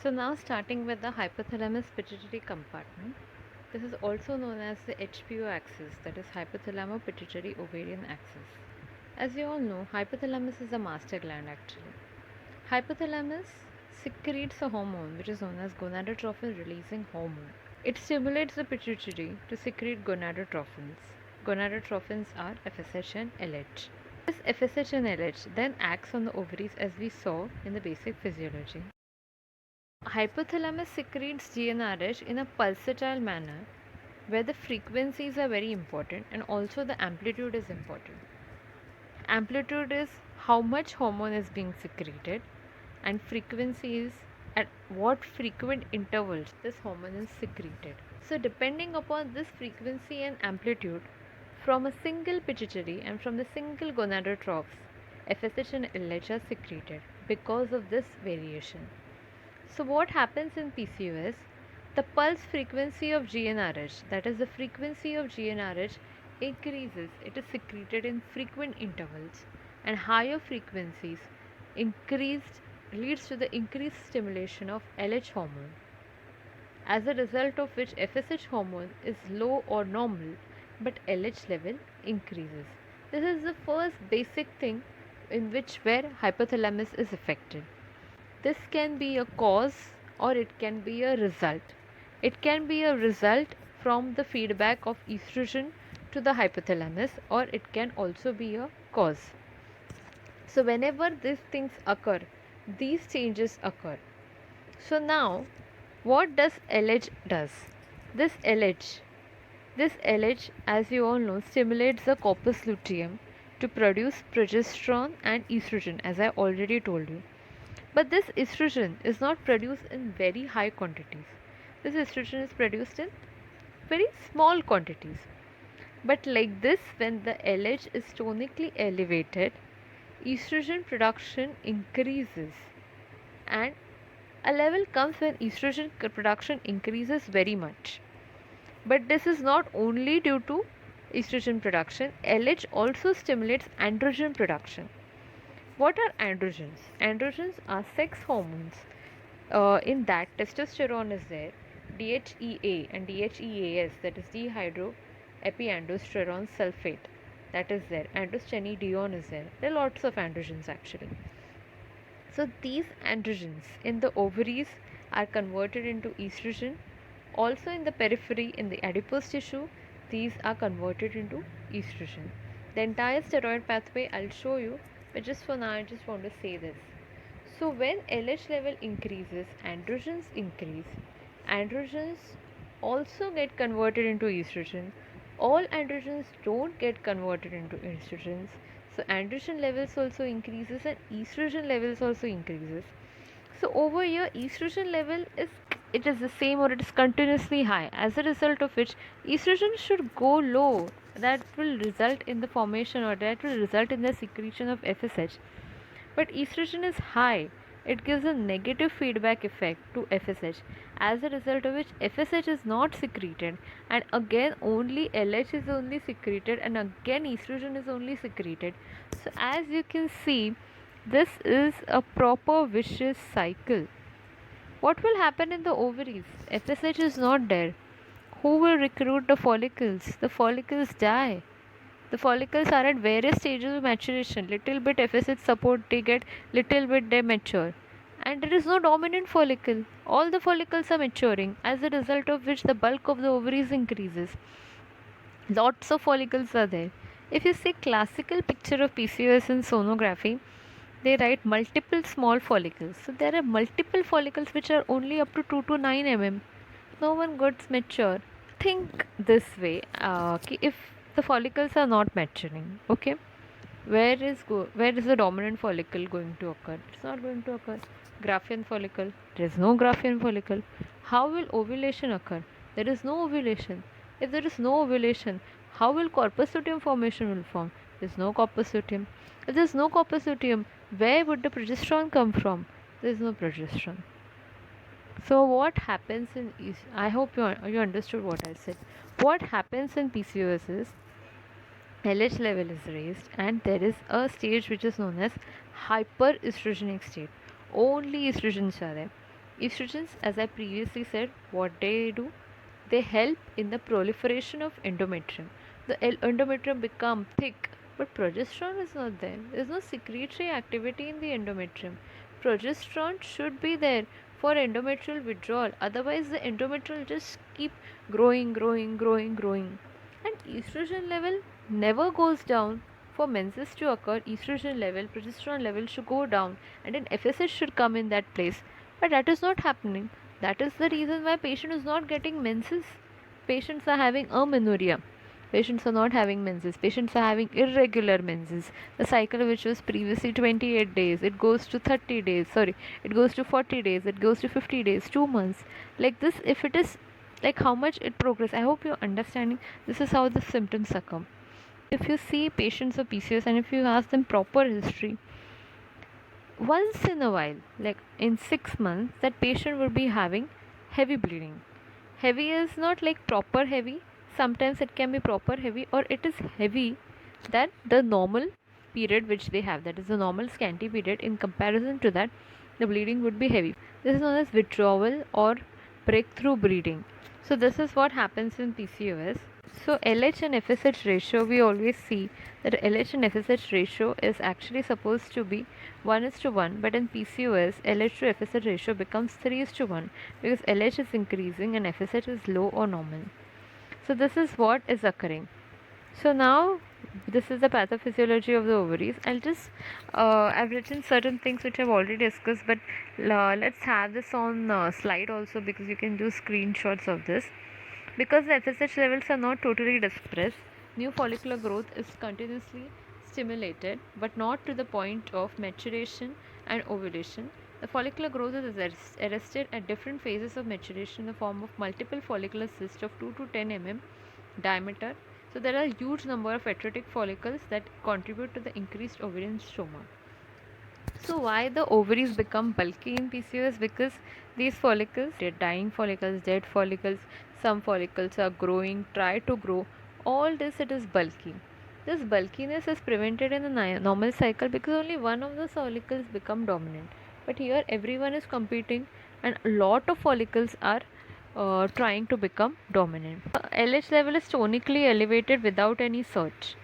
So now starting with the hypothalamus pituitary compartment. This is also known as the HPO axis, that is hypothalamo pituitary ovarian axis. As you all know, hypothalamus is a master gland actually. Hypothalamus secretes a hormone which is known as gonadotrophin releasing hormone. It stimulates the pituitary to secrete gonadotrophins. Gonadotrophins are FSH and LH. This FSH and LH then acts on the ovaries as we saw in the basic physiology. Hypothalamus secretes GnRH in a pulsatile manner where the frequencies are very important and also the amplitude is important. Amplitude is how much hormone is being secreted, and frequency is at what frequent intervals this hormone is secreted. So depending upon this frequency and amplitude from a single pituitary and from the single gonadotrophs, FSH and LH are secreted because of this variation. So what happens in PCOS? The pulse frequency of GnRH, that is the frequency of GnRH, increases. It is secreted in frequent intervals, and higher frequencies increased leads to the increased stimulation of LH hormone, as a result of which FSH hormone is low or normal, but LH level increases. This is the first basic thing in which where hypothalamus is affected. This can be a cause or it can be a result. It can be a result from the feedback of estrogen to the hypothalamus, or it can also be a cause. So whenever these things occur, these changes occur. So now what does LH does? This LH, as you all know, stimulates the corpus luteum to produce progesterone and estrogen, as I already told you. But this estrogen is not produced in very high quantities. This estrogen is produced in very small quantities. But like this, when the LH is tonically elevated, estrogen production increases, and a level comes when estrogen production increases very much. But this is not only due to estrogen production, LH also stimulates androgen production. What are androgens? Androgens are sex hormones. In that, testosterone is there, DHEA and DHEAS, that is dehydroepiandrosterone sulfate, that is there, androstenedione is there. There are lots of androgens actually. So these androgens in the ovaries are converted into estrogen. Also in the periphery, in the adipose tissue, these are converted into estrogen. The entire steroid pathway I'll show you, but just for now I just want to say this. So when LH level increases, androgens increase. Androgens also get converted into estrogen. All androgens don't get converted into estrogens. So androgen levels also increases and estrogen levels also increases. So over here estrogen level is the same or it is continuously high, as a result of which estrogen should go low. That will result in the formation or that will result in the secretion of FSH. But estrogen is high. It gives a negative feedback effect to FSH, as a result of which FSH is not secreted, and again only LH is only secreted, and again estrogen is only secreted. So as you can see, this is a proper vicious cycle. What will happen in the ovaries? FSH is not there. Who will recruit the follicles? The follicles die. The follicles are at various stages of maturation. Little bit FSH support they get, little bit they mature. And there is no dominant follicle. All the follicles are maturing, as a result of which the bulk of the ovaries increases. Lots of follicles are there. If you see classical picture of PCOS in sonography, they write multiple small follicles. So there are multiple follicles which are only up to 2 to 9 mm. No one gets mature. Think this way, if the follicles are not maturing, okay, where is the dominant follicle going to occur? It's not going to occur. Graafian follicle, there is no Graafian follicle. How will ovulation occur? There is no ovulation. If there is no ovulation, how will corpus luteum formation will form? There is no corpus luteum. If there is no corpus luteum, where would the progesterone come from? There is no progesterone. So what happens in I hope you understood what I said. What happens in PCOS is LH level is raised, and there is a stage which is known as hyperestrogenic state. Only estrogens are there. Estrogens, as I previously said, what they do, they help in the proliferation of endometrium. The endometrium become thick, but progesterone is not there. There is no secretory activity in the endometrium. Progesterone should be there for endometrial withdrawal. Otherwise, the endometrium just keep growing, growing, growing, growing. And estrogen level never goes down. For menses to occur, estrogen level, progesterone level should go down, and then FSH should come in that place. But that is not happening. That is the reason why patient is not getting menses. Patients are having amenorrhea. Patients are not having menses. Patients are having irregular menses. The cycle which was previously 28 days, it goes to 30 days. Sorry, it goes to 40 days. It goes to 50 days, 2 months. Like this, if it is like how much it progresses. I hope you're understanding. This is how the symptoms occur. If you see patients of PCOS and if you ask them proper history, once in a while, like in 6 months, that patient will be having heavy bleeding. Heavy is not like proper heavy. Sometimes it can be proper heavy, or it is heavy that the normal period which they have, that is the normal scanty period, in comparison to that, the bleeding would be heavy. This is known as withdrawal or breakthrough bleeding. So this is what happens in PCOS. So LH and FSH ratio, we always see that LH and FSH ratio is actually supposed to be 1:1, but in PCOS, LH to FSH ratio becomes 3:1 because LH is increasing and FSH is low or normal. So this is what is occurring. So now this is the pathophysiology of the ovaries. I've written certain things which I've already discussed, but let's have this on slide also because you can do screenshots of this. Because the FSH levels are not totally depressed, new follicular growth is continuously stimulated but not to the point of maturation and ovulation. The follicular growth is arrested at different phases of maturation in the form of multiple follicular cysts of 2 to 10 mm diameter. So there are a huge number of atretic follicles that contribute to the increased ovarian stroma. So why the ovaries become bulky in PCOS? Because these follicles, they're dying follicles, dead follicles, some follicles are growing, try to grow. All this, it is bulky. This bulkiness is prevented in the normal cycle because only one of the follicles become dominant. But here everyone is competing and a lot of follicles are trying to become dominant. LH level is tonically elevated without any surge.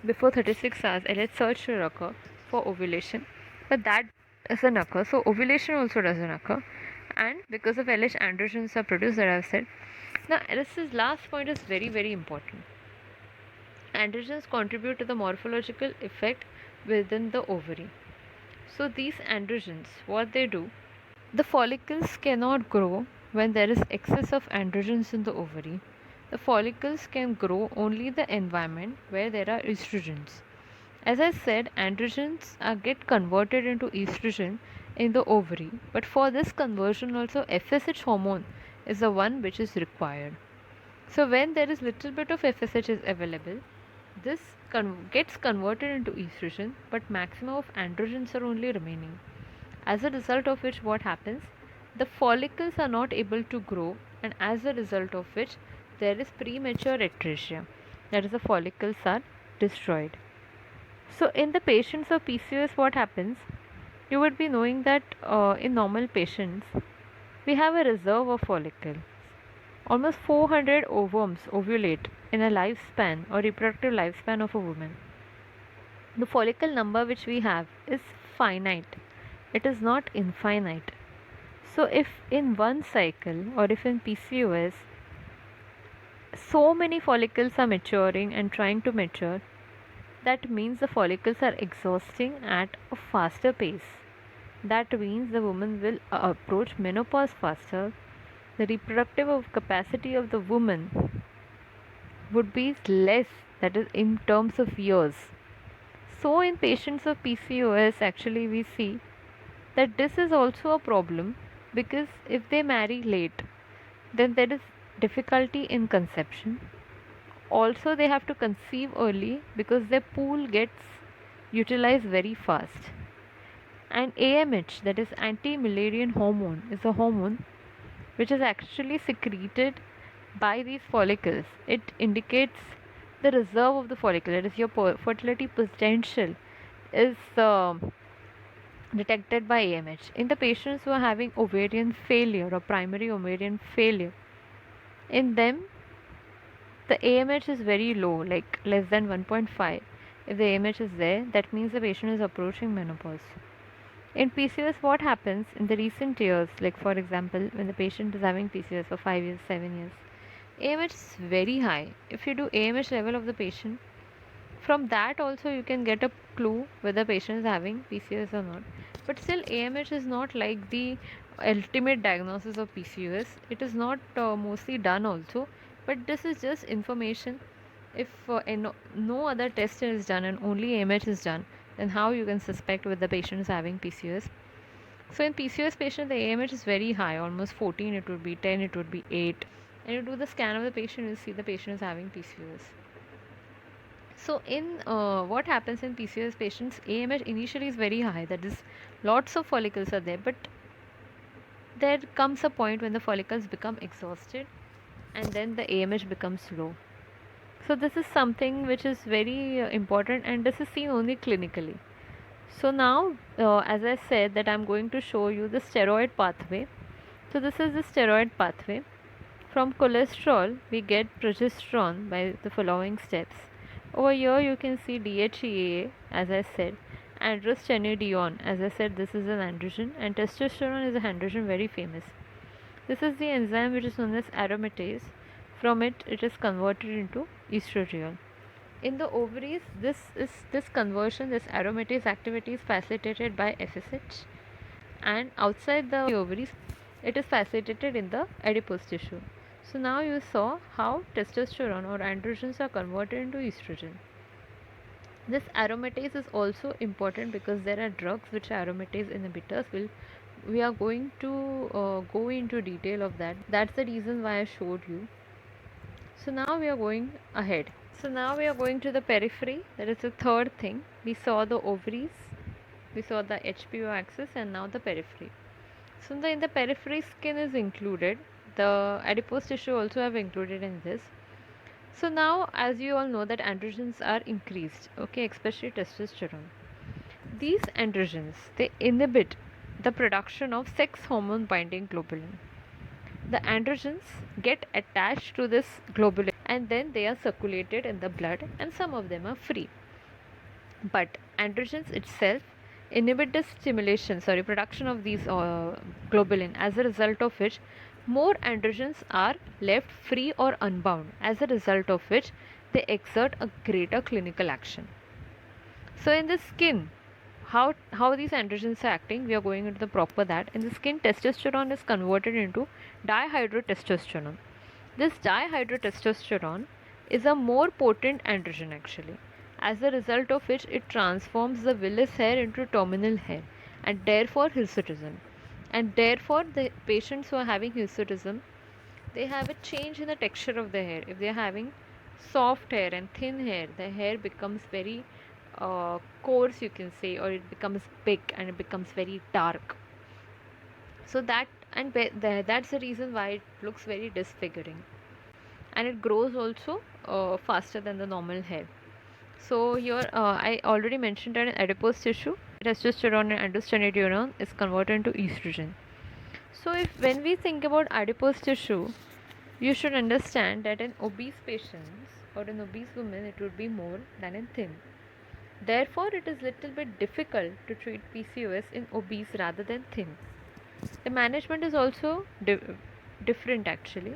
Before 36 hours, LH surge should occur for ovulation, but that doesn't occur. So ovulation also doesn't occur, and because of LH, androgens are produced. That I've said. Now, this last point is very important. Androgens contribute to the morphological effect within the ovary. So these androgens, what they do, the follicles cannot grow when there is excess of androgens in the ovary. The follicles can grow only in the environment where there are estrogens. As I said, androgens get converted into estrogen in the ovary, but for this conversion also FSH hormone is the one which is required. So when there is little bit of FSH is available, this gets converted into estrogen, but maximum of androgens are only remaining. As a result of which, what happens? The follicles are not able to grow, and as a result of which, there is premature atresia. That is, the follicles are destroyed. So, in the patients of PCOS, what happens? You would be knowing that in normal patients, we have a reserve of follicles. Almost 400 ovums ovulate in a lifespan or reproductive lifespan of a woman. The follicle number which we have is finite, it is not infinite. So, if in one cycle or if in PCOS, so many follicles are maturing and trying to mature, that means the follicles are exhausting at a faster pace. That means the woman will approach menopause faster. The reproductive capacity of the woman would be less, that is, in terms of years. So, in patients of PCOS, actually, we see that this is also a problem because if they marry late, then there is difficulty in conception. Also, they have to conceive early because their pool gets utilized very fast. And AMH, that is anti-Mullerian hormone, is a hormone which is actually secreted by these follicles. It indicates the reserve of the follicle, that is, your fertility potential is detected by AMH. In the patients who are having ovarian failure or primary ovarian failure, in them the AMH is very low, like less than 1.5. If the AMH is there, that means the patient is approaching menopause. In PCOS, what happens in the recent years, like for example, when the patient is having PCOS for 5 years, 7 years, AMH is very high. If you do AMH level of the patient, from that also you can get a clue whether patient is having PCOS or not. But still, AMH is not like the ultimate diagnosis of PCOS. It is not mostly done also, but this is just information. If no other test is done and only AMH is done, then how you can suspect whether the patient is having PCOS? So in PCOS patient, the AMH is very high, almost 14. It would be 10. It would be 8. And you do the scan of the patient, you see the patient is having PCOS. So in what happens in PCOS patients, AMH initially is very high. That is, lots of follicles are there, but there comes a point when the follicles become exhausted, and then the AMH becomes low. So this is something which is very important, and this is seen only clinically. So now, as I said, that I'm going to show you the steroid pathway. So this is the steroid pathway. From cholesterol, we get progesterone by the following steps. Over here, you can see DHEA, as I said, androstenedione, as I said, this is an androgen, and testosterone is a androgen, very famous. This is the enzyme which is known as aromatase. From it, it is converted into estradiol. In the ovaries, this conversion, this aromatase activity is facilitated by FSH, and outside the ovaries, it is facilitated in the adipose tissue. So now you saw how testosterone or androgens are converted into estrogen. This aromatase is also important because there are drugs which are aromatase inhibitors. We are going to go into detail of that. That's the reason why I showed you. So now we are going ahead. So now we are going to the periphery. That is the third thing. We saw the ovaries, we saw the HPO axis, and now the periphery. So in the periphery, skin is included. The adipose tissue also have included in this. So now, as you all know, that androgens are increased, okay, especially testosterone. These androgens, they inhibit the production of sex hormone binding globulin. The androgens get attached to this globulin, and then they are circulated in the blood, and some of them are free. But androgens itself inhibit the production of these globulin, as a result of which more androgens are left free or unbound, as a result of which they exert a greater clinical action. So in the skin, how these androgens are acting, we are going into the proper that. In the skin, testosterone is converted into dihydrotestosterone. This dihydrotestosterone is a more potent androgen actually, as a result of which it transforms the vellus hair into terminal hair, and therefore hirsutism. And therefore, the patients who are having hirsutism, they have a change in the texture of the hair. If they are having soft hair and thin hair, the hair becomes very coarse, you can say, or it becomes big and it becomes very dark. So that's the reason why it looks very disfiguring, and it grows also faster than the normal hair. So here I already mentioned that in adipose tissue, testosterone and androstenedione is converted into estrogen. So if when we think about adipose tissue, you should understand that in obese patients or in obese women, it would be more than in thin. Therefore, it is little bit difficult to treat PCOS in obese rather than thin. The management is also different actually.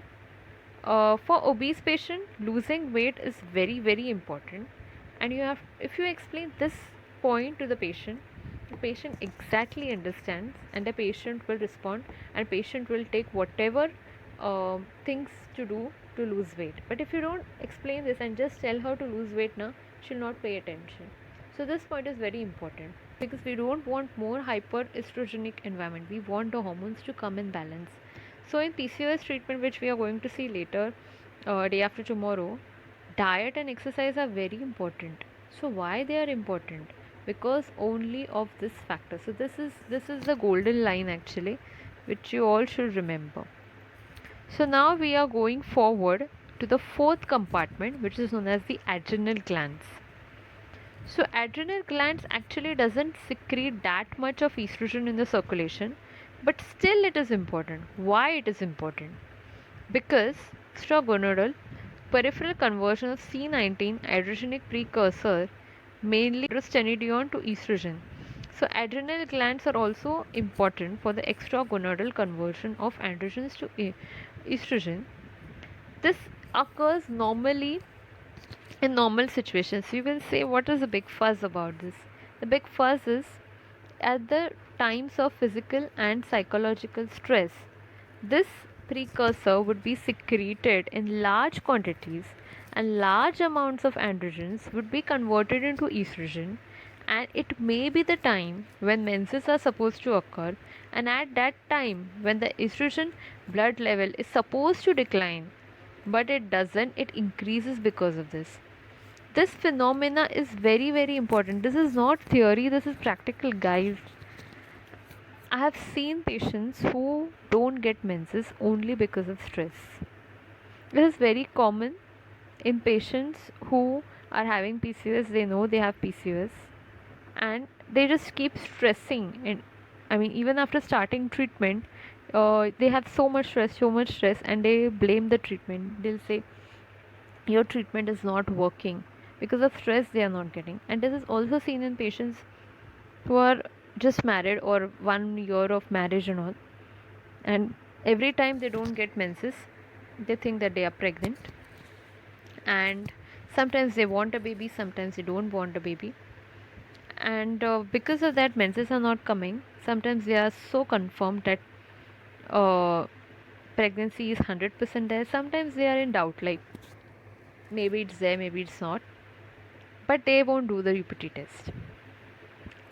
For obese patient, losing weight is very important, and if you explain this point to the patient exactly understands, and the patient will respond, and patient will take whatever things to do to lose weight. But if you don't explain this and just tell her to lose weight now, she'll not pay attention. So this point is very important, because we don't want more hyperestrogenic environment. We want the hormones to come in balance. So in PCOS treatment, which we are going to see later, day after tomorrow, diet and exercise are very important. So why they are important? Because only of this factor. So this is the golden line actually, which you all should remember. So now we are going forward to the fourth compartment, which is known as the adrenal glands. So adrenal glands actually doesn't secrete that much of estrogen in the circulation, but still it is important. Why it is important? Because extragonadal peripheral conversion of C19 androgenic precursor, mainly androstenedione to estrogen. So adrenal glands are also important for the extragonadal conversion of androgens to estrogen. This occurs normally in normal situations. You will say, what is the big fuss about this? The big fuss is at the times of physical and psychological stress. This precursor would be secreted in large quantities, and large amounts of androgens would be converted into estrogen, and it may be the time when menses are supposed to occur, and at that time when the estrogen blood level is supposed to decline, but it doesn't, it increases because of this. This phenomena is very, very important. This is not theory, this is practical, guys. I have seen patients who don't get menses only because of stress. This is very common in patients who are having PCOS. They know they have PCOS and they just keep stressing. And I mean, even after starting treatment, they have so much stress, and they blame the treatment. They'll say, your treatment is not working because of stress they are not getting. And this is also seen in patients who are just married or 1 year of marriage and all, and every time they don't get menses they think that they are pregnant, and sometimes they want a baby, sometimes they don't want a baby, and because of that menses are not coming. Sometimes they are so confirmed that uh, pregnancy is 100% there. Sometimes they are in doubt, like maybe it's there, maybe it's not, but they won't do the UPT test,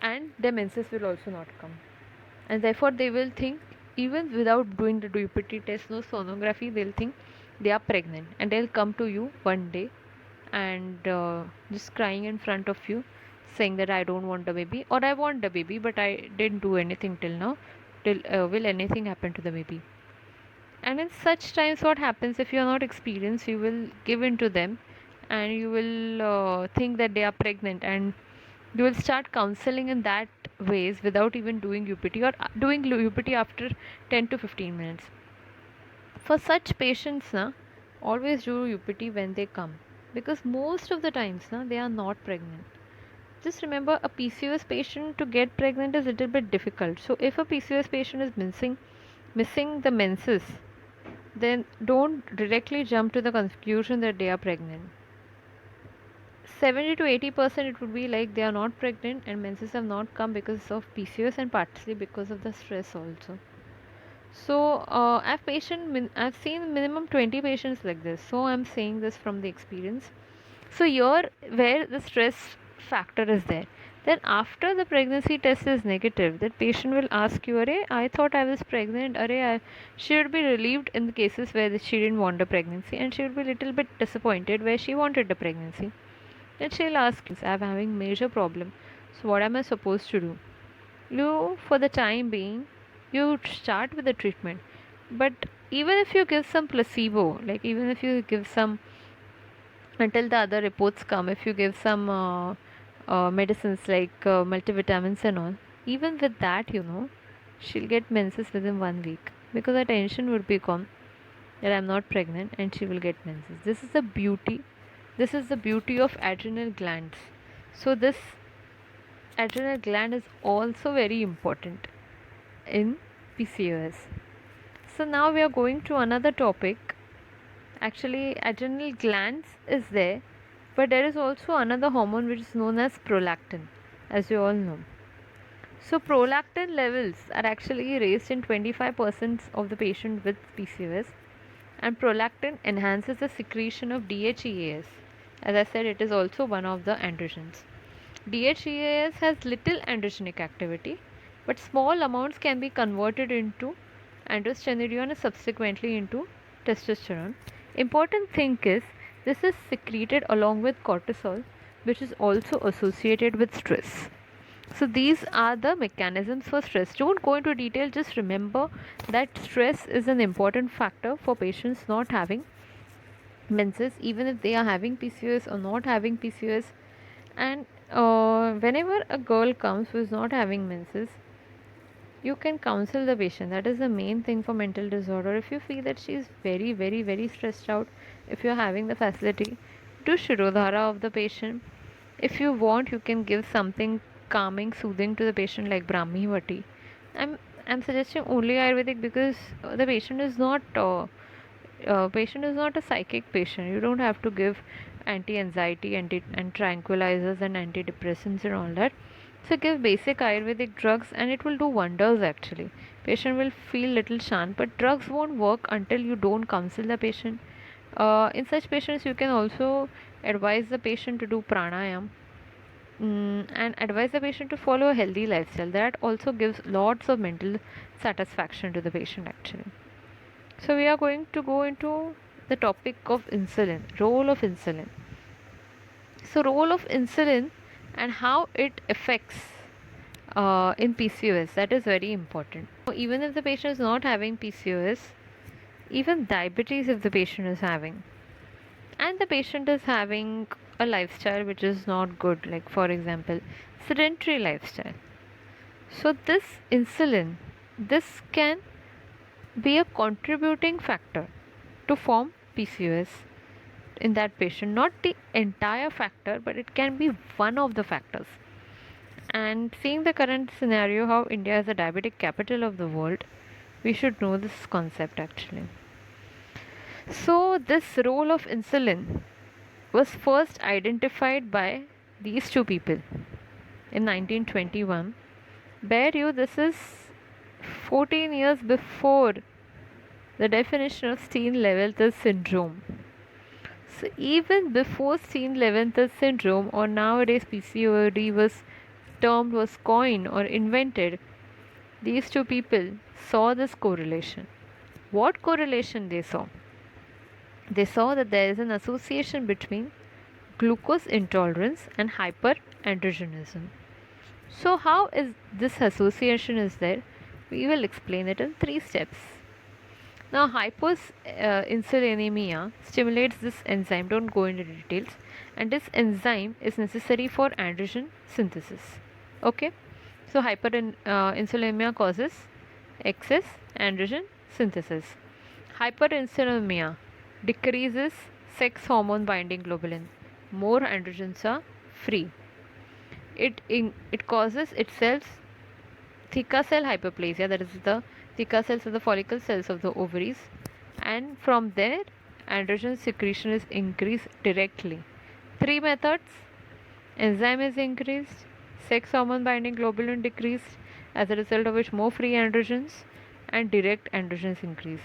and their menses will also not come, and therefore they will think, even without doing the UPT test, no sonography, they'll think they are pregnant, and they'll come to you one day and just crying in front of you, saying that I don't want a baby, or I want a baby but I didn't do anything till now. Till will anything happen to the baby? And in such times, what happens, if you are not experienced, you will give in to them, and you will think that they are pregnant, and you will start counseling in that ways without even doing UPT, or doing UPT after 10 to 15 minutes. For such patients, na, always do UPT when they come, because most of the times na, they are not pregnant. Just remember, a PCOS patient to get pregnant is a little bit difficult. So if a PCOS patient is missing the menses, then don't directly jump to the conclusion that they are pregnant. 70 to 80% it would be like they are not pregnant and menses have not come because of PCOS and partly because of the stress also. So I've seen minimum 20 patients like this. So I'm saying this from the experience. So here, where the stress factor is there, then after the pregnancy test is negative, that patient will ask you, "Arey, I thought I was pregnant. She would be relieved in the cases where she didn't want a pregnancy, and she would be a little bit disappointed where she wanted a pregnancy. Then she'll ask, I'm having major problem. So what am I supposed to do? You, for the time being, you start with the treatment. But even if you give some placebo, like even if you give some until the other reports come, if you give some medicines like multivitamins and all, even with that, she'll get menses within 1 week because her tension would be gone that I'm not pregnant, and she will get menses. This is the beauty. This is the beauty of adrenal glands. So this adrenal gland is also very important in PCOS. So now we are going to another topic. Actually, adrenal glands is there, but there is also another hormone which is known as prolactin, as you all know. So prolactin levels are actually raised in 25% of the patient with PCOS, and prolactin enhances the secretion of DHEAS. As I said, it is also one of the androgens. DHEAS has little androgenic activity, but small amounts can be converted into androstenedione and subsequently into testosterone. Important thing is, this is secreted along with cortisol, which is also associated with stress. So these are the mechanisms for stress. Don't go into detail, just remember that stress is an important factor for patients not having menses, even if they are having PCOS or not having PCOS. And Whenever a girl comes who is not having menses, you can counsel the patient. That is the main thing for mental disorder. If you feel that she is very, very, very stressed out, if you are having the facility, do Shirodhara of the patient. If you want, you can give something calming, soothing to the patient like Brahmi Vati. I'm I'm suggesting only Ayurvedic because patient is not a psychic patient. You don't have to give anti-anxiety, and tranquilizers and antidepressants and all that. So give basic Ayurvedic drugs and it will do wonders actually. Patient will feel little shant, but drugs won't work until you don't counsel the patient. In such patients, you can also advise the patient to do pranayam, and advise the patient to follow a healthy lifestyle. That also gives lots of mental satisfaction to the patient actually. So we are going to go into the topic of insulin, role of insulin. So role of insulin and how it affects in PCOS, that is very important. Even if the patient is not having PCOS, even diabetes if the patient is having, and the patient is having a lifestyle which is not good, like for example sedentary lifestyle, so this insulin, this can be a contributing factor to form PCOS in that patient. Not the entire factor, but it can be one of the factors. And seeing the current scenario, how India is the diabetic capital of the world, we should know this concept actually. So, this role of insulin was first identified by these two people in 1921. Bear you, this is 14 years before the definition of Steen-Leventhal syndrome. So even before Steen-Leventhal syndrome, or nowadays PCOD was coined or invented, these two people saw this correlation. What correlation they saw? They saw that there is an association between glucose intolerance and hyperandrogenism. So how is this association is there? We will explain it in 3 steps. Now, hyperinsulinemia stimulates this enzyme, don't go into details, and this enzyme is necessary for androgen synthesis. Okay, so hyperinsulinemia causes excess androgen synthesis. Hyperinsulinemia decreases sex hormone binding globulin, more androgens are free. It causes itself theca cell hyperplasia, that is the theca cells are the follicle cells of the ovaries, and from there androgen secretion is increased directly. 3 methods: enzyme is increased, sex hormone binding globulin decreased, as a result of which more free androgens, and direct androgens increase.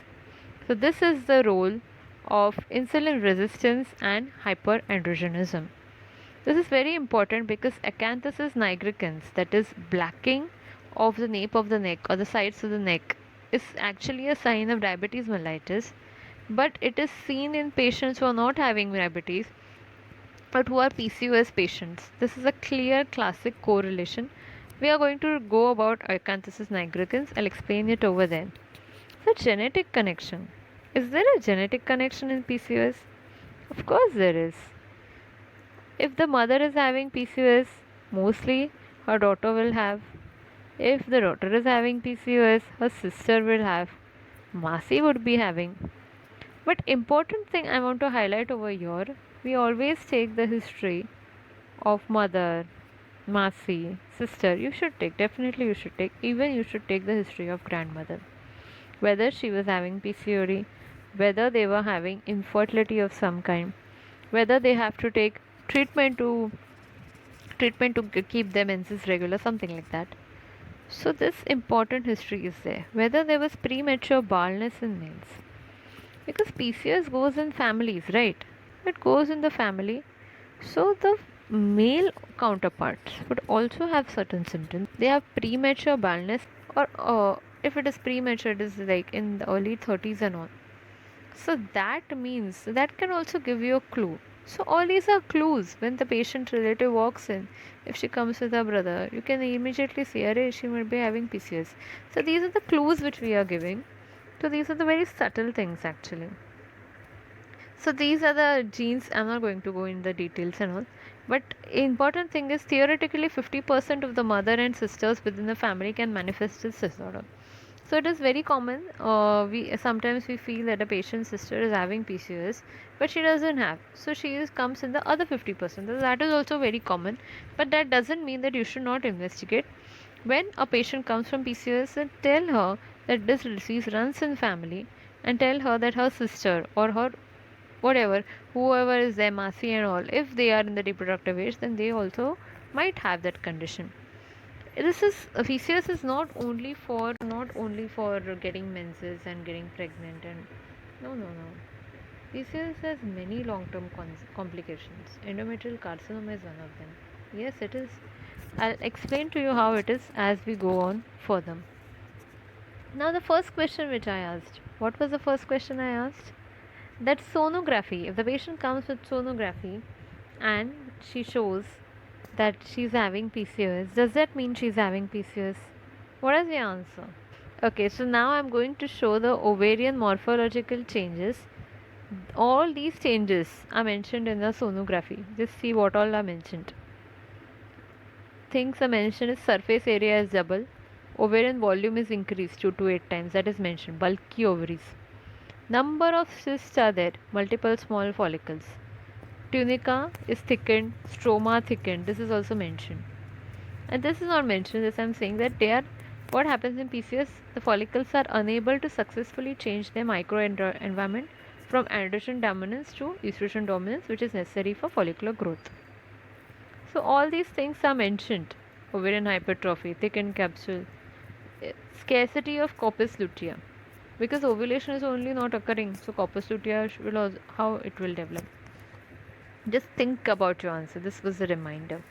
So this is the role of insulin resistance and hyperandrogenism. This is very important because acanthosis nigricans, that is blacking of the nape of the neck or the sides of the neck, is actually a sign of diabetes mellitus, but it is seen in patients who are not having diabetes but who are PCOS patients. This is a clear classic correlation. We are going to go about acanthosis nigricans. I'll explain it over there. So, genetic connection. Is there a genetic connection in PCOS? Of course, there is. If the mother is having PCOS, mostly her daughter will have. If the daughter is having PCOS, her sister will have. Masi would be having. But important thing I want to highlight over here, we always take the history of mother, Masi, sister. You should take, definitely you should take. Even you should take the history of grandmother. Whether she was having PCOD, whether they were having infertility of some kind, whether they have to take treatment to keep their menses regular, something like that. So this important history is there. Whether there was premature baldness in males, because PCOS goes in families, right? It goes in the family. So the male counterparts would also have certain symptoms. They have premature baldness, or if it is premature, it is like in the early 30s and all. So that means that can also give you a clue. So all these are clues. When the patient relative walks in, if she comes with her brother, you can immediately see, "Arey, she might be having PCOS." So these are the clues which we are giving. So these are the very subtle things actually. So these are the genes. I'm not going to go in the details and all. But important thing is theoretically 50% of the mother and sisters within the family can manifest this disorder. So it is very common. We sometimes we feel that a patient's sister is having PCOS, but she doesn't have. So comes in the other 50%. So that is also very common. But that doesn't mean that you should not investigate. When a patient comes from PCOS, then tell her that this disease runs in family, and tell her that her sister or her whatever, whoever is their Masi and all, if they are in the reproductive age, then they also might have that condition. This is PCOS is not only for getting menses and getting pregnant and no. PCOS has many long-term complications. Endometrial carcinoma is one of them. Yes, it is. I'll explain to you how it is as we go on further. Now, the first question which I asked, what was the first question I asked? That sonography, if the patient comes with sonography and she shows that she's having PCOS, does that mean she's having PCOS? What is the answer? Okay, so now I'm going to show the ovarian morphological changes. All these changes are mentioned in the sonography. Just see what all are mentioned. Things are mentioned is surface area is double, ovarian volume is increased 2 to 8 times, that is mentioned, bulky ovaries. Number of cysts are there, multiple small follicles. Tunica is thickened, stroma thickened, this is also mentioned. And this is not mentioned, this I am saying that they are, what happens in PCOS, the follicles are unable to successfully change their microenvironment from androgen dominance to estrogen dominance, which is necessary for follicular growth. So all these things are mentioned. Ovarian hypertrophy, thickened capsule, scarcity of corpus luteum. Because ovulation is only not occurring, so corpus luteum will also, how it will develop. Just think about your answer. This was a reminder.